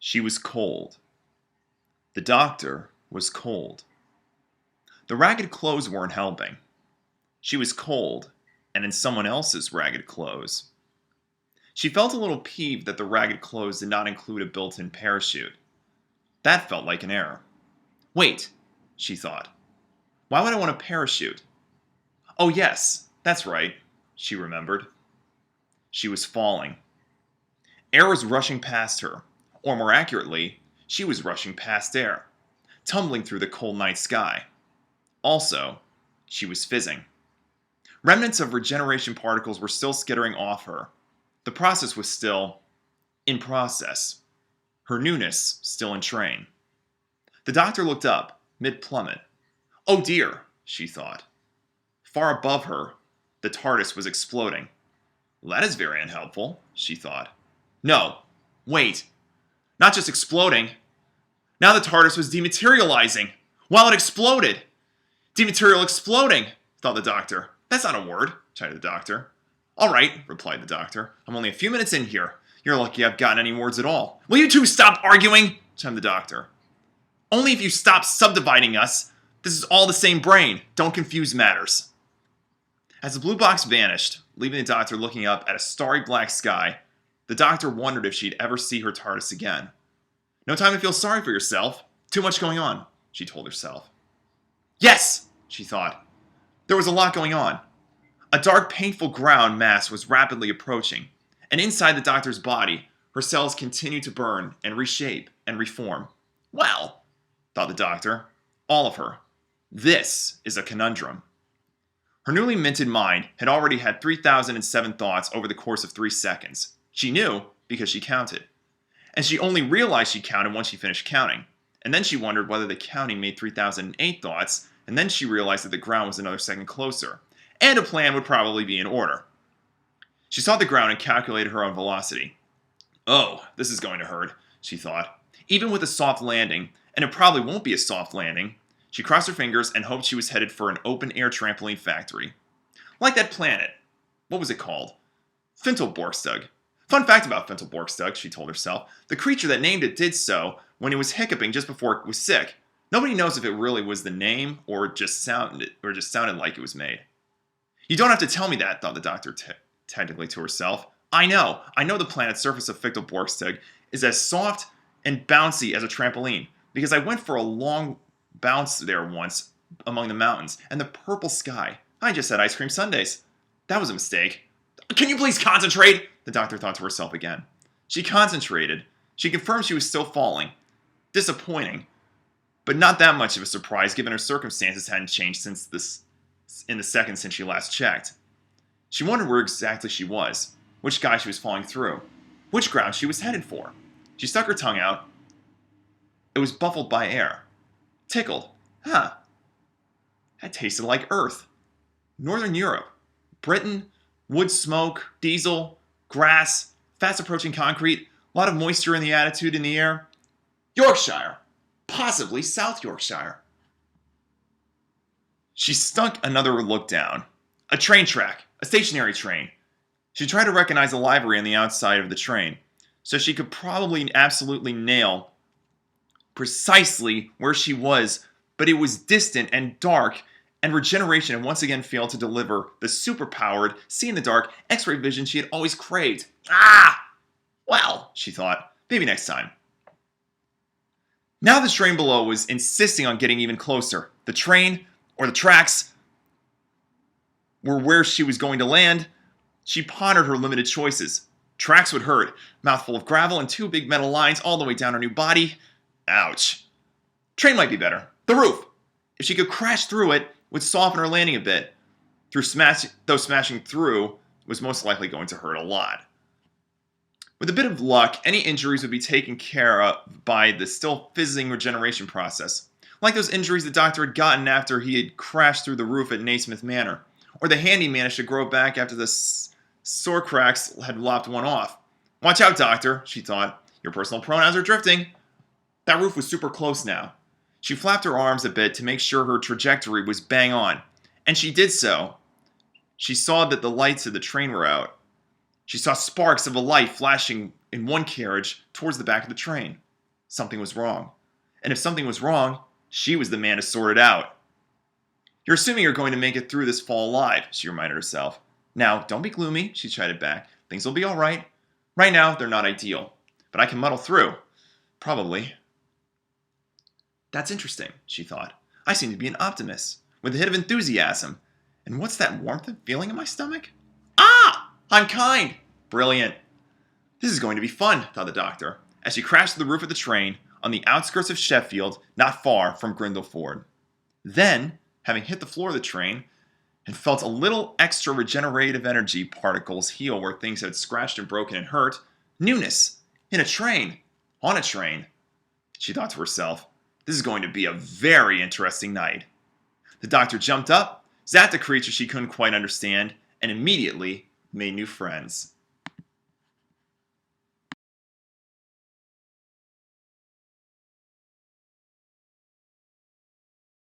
She was cold. The doctor was cold. The ragged clothes weren't helping. She was cold, and in someone else's ragged clothes. She felt a little peeved that the ragged clothes did not include a built-in parachute. That felt like an error. Wait, she thought. Why would I want a parachute? Oh yes, that's right, she remembered. She was falling. Air was rushing past her, or more accurately, she was rushing past air, tumbling through the cold night sky. Also, she was fizzing. Remnants of regeneration particles were still skittering off her. The process was still in process. Her newness still in train. The doctor looked up, mid-plummet. Oh dear, she thought. Far above her, the TARDIS was exploding. Well, that is very unhelpful, she thought. No, wait. Not just exploding. Now the TARDIS was dematerializing while it exploded. Dematerial exploding, thought the doctor. That's not a word, chided the doctor. All right, replied the doctor. I'm only a few minutes in here. You're lucky I've gotten any words at all. Will you two stop arguing? Chimed the doctor. Only if you stop subdividing us. This is all the same brain. Don't confuse matters. As the blue box vanished, leaving the doctor looking up at a starry black sky, the doctor wondered if she'd ever see her TARDIS again. No time to feel sorry for yourself. Too much going on, she told herself. Yes, she thought. There was a lot going on. A dark, painful ground mass was rapidly approaching, and inside the doctor's body, her cells continued to burn and reshape and reform. Well, thought the doctor, all of her. This is a conundrum. Her newly minted mind had already had 3,007 thoughts over the course of 3 seconds. She knew because she counted. And she only realized she counted once she finished counting. And then she wondered whether the counting made 3,008 thoughts, and then she realized that the ground was another second closer. And a plan would probably be in order. She saw the ground and calculated her own velocity. Oh, this is going to hurt, she thought. Even with a soft landing, and it probably won't be a soft landing, she crossed her fingers and hoped she was headed for an open-air trampoline factory. Like that planet. What was it called? Fintelborgstug. Fun fact about Fintelborgstug, she told herself. The creature that named it did so when it was hiccuping just before it was sick. Nobody knows if it really was the name or it just sounded like it was made. You don't have to tell me that, thought the doctor technically to herself. I know the planet's surface of Fintelborgstug is as soft and bouncy as a trampoline, because I went for a long bounce there once among the mountains, and the purple sky. I just had ice cream sundaes. That was a mistake. Can you please concentrate? The doctor thought to herself again. She concentrated. She confirmed she was still falling. Disappointing, but not that much of a surprise given her circumstances hadn't changed in the seconds since she last checked. She wondered where exactly she was, which guy she was falling through, which ground she was headed for. She stuck her tongue out. It was buffled by air. Tickled. Huh. That tasted like Earth. Northern Europe. Britain. Wood smoke. Diesel. Grass. Fast approaching concrete. A lot of moisture in the attitude in the air. Yorkshire. Possibly South Yorkshire. She stunk another look down. A train track. A stationary train. She tried to recognize the livery on the outside of the train, so she could probably absolutely nail precisely where she was, but it was distant and dark, and regeneration had once again failed to deliver the super-powered, see-in-the-dark, X-ray vision she had always craved. Ah! Well, she thought, maybe next time. Now the train below was insisting on getting even closer. The train, or the tracks, were where she was going to land. She pondered her limited choices. Tracks would hurt. Mouthful of gravel and 2 big metal lines all the way down her new body. Ouch. Train might be better. The roof. If she could crash through it, would soften her landing a bit. Though smashing through was most likely going to hurt a lot. With a bit of luck, any injuries would be taken care of by the still fizzing regeneration process. Like those injuries the doctor had gotten after he had crashed through the roof at Naismith Manor. Or the hand he managed to grow back after the sore cracks had lopped one off. Watch out, doctor, she thought. Your personal pronouns are drifting. That roof was super close now. She flapped her arms a bit to make sure her trajectory was bang on. And she did so. She saw that the lights of the train were out. She saw sparks of a light flashing in one carriage towards the back of the train. Something was wrong. And if something was wrong, she was the man to sort it out. You're assuming you're going to make it through this fall alive, she reminded herself. Now, don't be gloomy, she chided back. Things will be all right. Right now, they're not ideal. But I can muddle through. Probably. That's interesting, she thought. I seem to be an optimist, with a hit of enthusiasm. And what's that warmth and feeling in my stomach? Ah! I'm kind! Brilliant. This is going to be fun, thought the doctor, as she crashed to the roof of the train on the outskirts of Sheffield, not far from Grindleford. Then, having hit the floor of the train, and felt a little extra regenerative energy particles heal where things had scratched and broken and hurt. Newness! In a train! On a train! She thought to herself, this is going to be a very interesting night. The doctor jumped up, zapped a creature she couldn't quite understand, and immediately made new friends.